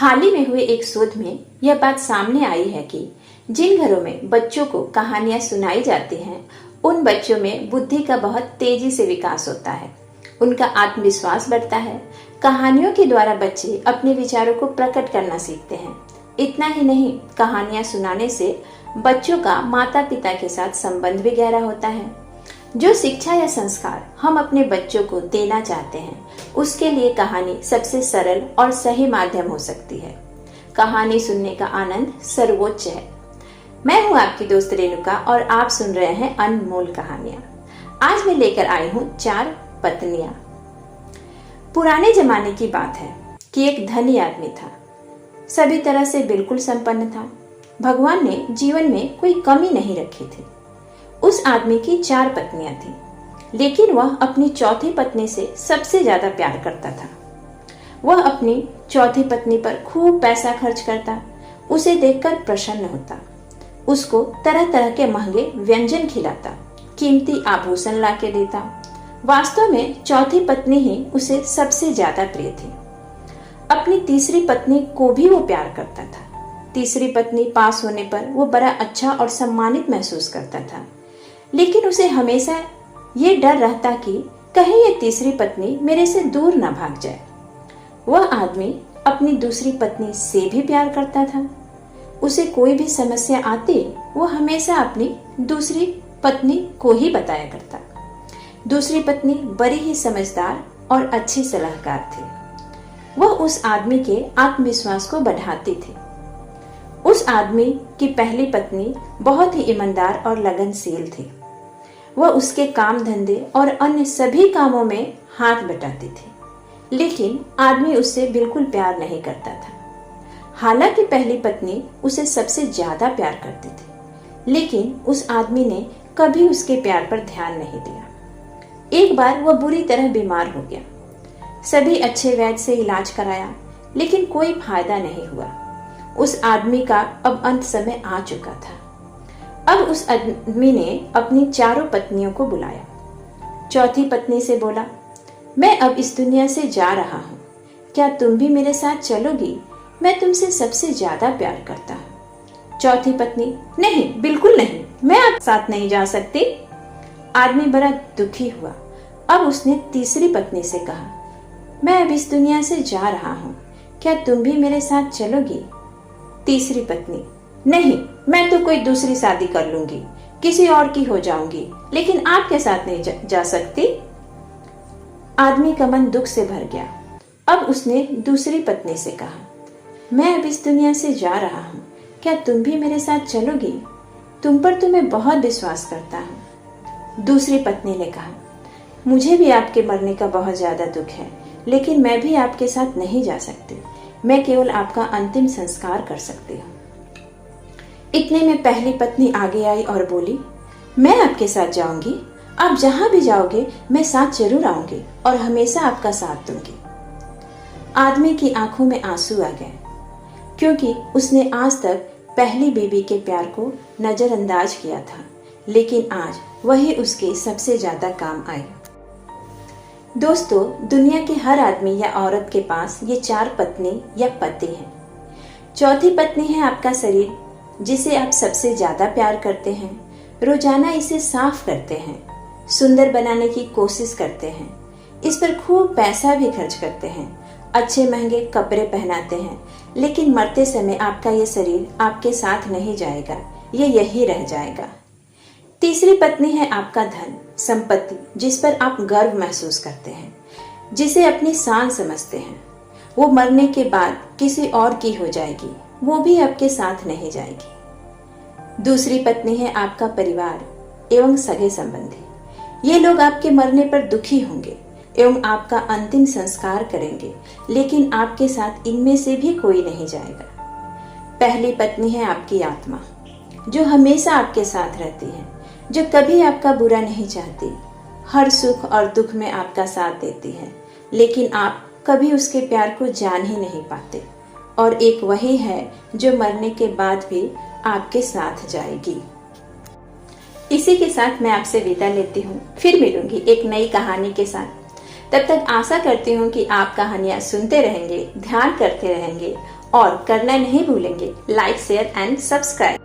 हाल ही में हुए एक शोध में यह बात सामने आई है कि जिन घरों में बच्चों को कहानियां सुनाई जाती हैं, उन बच्चों में बुद्धि का बहुत तेजी से विकास होता है। उनका आत्मविश्वास बढ़ता है। कहानियों के द्वारा बच्चे अपने विचारों को प्रकट करना सीखते हैं। इतना ही नहीं, कहानियां सुनाने से बच्चों का माता पिता के साथ संबंध भी गहरा होता है। जो शिक्षा या संस्कार हम अपने बच्चों को देना चाहते हैं, उसके लिए कहानी सबसे सरल और सही माध्यम हो सकती है। कहानी सुनने का आनंद सर्वोच्च है। मैं हूं आपकी दोस्त रेणुका और आप सुन रहे हैं अनमोल कहानियां। आज मैं लेकर आई हूं 4 पत्नियां। पुराने जमाने की बात है कि एक धनी आदमी था। सभी तरह से बिल्कुल संपन्न था। भगवान ने जीवन में कोई कमी नहीं रखी थी। उस आदमी की 4 पत्नियां थीं, लेकिन वह अपनी चौथी पत्नी से सबसे ज्यादा प्यार करता था। वह अपनी चौथी पत्नी पर खूब पैसा खर्च करता, उसे देखकर प्रसन्न होता, उसको तरह तरह के महंगे व्यंजन खिलाता, कीमती आभूषण लाके देता। वास्तव में चौथी पत्नी ही उसे सबसे ज्यादा प्रिय थी। अपनी तीसरी पत्नी को भी वो प्यार करता था। तीसरी पत्नी पास होने पर वो बड़ा अच्छा और सम्मानित महसूस करता था, लेकिन उसे हमेशा ये डर रहता कि कहीं ये तीसरी पत्नी मेरे से दूर न भाग जाए। वह आदमी अपनी दूसरी पत्नी से भी प्यार करता था। उसे कोई भी समस्या आती, वो हमेशा अपनी दूसरी पत्नी को ही बताया करता। दूसरी पत्नी बड़ी ही समझदार और अच्छी सलाहकार थी। वह उस आदमी के आत्मविश्वास को बढ़ाती थी। उस आदमी की पहली पत्नी बहुत ही ईमानदार और लगनशील थी। वह उसके काम धंधे और अन्य सभी कामों में हाथ बटाती थी, लेकिन आदमी उससे बिल्कुल प्यार नहीं करता था। हालांकि पहली पत्नी उसे सबसे ज्यादा प्यार करती थी, लेकिन उस आदमी ने कभी उसके प्यार पर ध्यान नहीं दिया। एक बार वह बुरी तरह बीमार हो गया। सभी अच्छे वैद्य से इलाज कराया, लेकिन कोई फायदा नहीं हुआ। उस आदमी का अब अंत समय आ चुका था। अब उस आदमी ने अपनी चारों पत्नियों को बुलाया। चौथी पत्नी से बोला, मैं अब इस दुनिया से जा रहा हूँ, क्या तुम भी मेरे साथ चलोगी? मैं तुमसे सबसे ज्यादा प्यार करता हूँ। चौथी पत्नी, नहीं, बिल्कुल नहीं, मैं आपके साथ नहीं जा सकती। आदमी बड़ा दुखी हुआ। अब उसने तीसरी पत्नी से कहा, मैं अब इस दुनिया से जा रहा हूँ, क्या तुम भी मेरे साथ चलोगी? तीसरी पत्नी, नहीं, मैं तो कोई दूसरी शादी कर लूंगी, किसी और की हो जाऊंगी, लेकिन आपके साथ नहीं जा सकती। आदमी का मन दुख से भर गया। अब उसने दूसरी पत्नी से कहा, मैं अब इस दुनिया से जा रहा हूँ, क्या तुम भी मेरे साथ चलोगी? तुम पर तो मैं बहुत विश्वास करता हूँ। दूसरी पत्नी ने कहा, मुझे भी आपके मरने का बहुत ज्यादा दुख है, लेकिन मैं भी आपके साथ नहीं जा सकती। मैं केवल आपका अंतिम संस्कार कर सकती हूँ। इतने में पहली पत्नी आगे आई और बोली, मैं आपके साथ जाऊंगी, आप जहां भी जाओगे मैं साथ जरूर आऊंगी और हमेशा आपका साथ दूंगी। आदमी की आंखों में आंसू आ गए, क्योंकि उसने आज तक पहली बीवी के प्यार को नजरअंदाज किया था, लेकिन आज वही उसके सबसे ज्यादा काम आई। दोस्तों, दुनिया के हर आदमी या औरत के पास ये 4 पत्नी या पति हैं। चौथी पत्नी है आपका शरीर, जिसे आप सबसे ज्यादा प्यार करते हैं। रोजाना इसे साफ करते हैं, सुंदर बनाने की कोशिश करते हैं, इस पर खूब पैसा भी खर्च करते हैं, अच्छे महंगे कपड़े पहनाते हैं, लेकिन मरते समय आपका ये शरीर आपके साथ नहीं जाएगा, ये यही रह जाएगा। तीसरी पत्नी है आपका धन, संपत्ति, जिस पर आप गर्व महसूस करते हैं, जिसे अपनी शान समझते हैं। वो मरने के बाद किसी और की हो जाएगी, वो भी आपके साथ नहीं जाएगी। दूसरी पत्नी है आपका परिवार एवं सगे संबंधी। ये लोग आपके मरने पर दुखी होंगे एवं आपका अंतिम संस्कार करेंगे, लेकिन आपके साथ इनमें से भी कोई नहीं जाएगा। पहली पत्नी है आपकी आत्मा, जो हमेशा आपके साथ रहती है, जो कभी आपका बुरा नहीं चाहती, हर सुख और दुख में आपका साथ देती है, लेकिन आप कभी उसके प्यार को जान ही नहीं पाते। और एक वही है जो मरने के बाद भी आपके साथ जाएगी। इसी के साथ मैं आपसे विदा लेती हूँ। फिर मिलूंगी एक नई कहानी के साथ। तब तक आशा करती हूँ कि आप कहानियाँ सुनते रहेंगे, ध्यान करते रहेंगे और करना नहीं भूलेंगे लाइक, शेयर एंड सब्सक्राइब।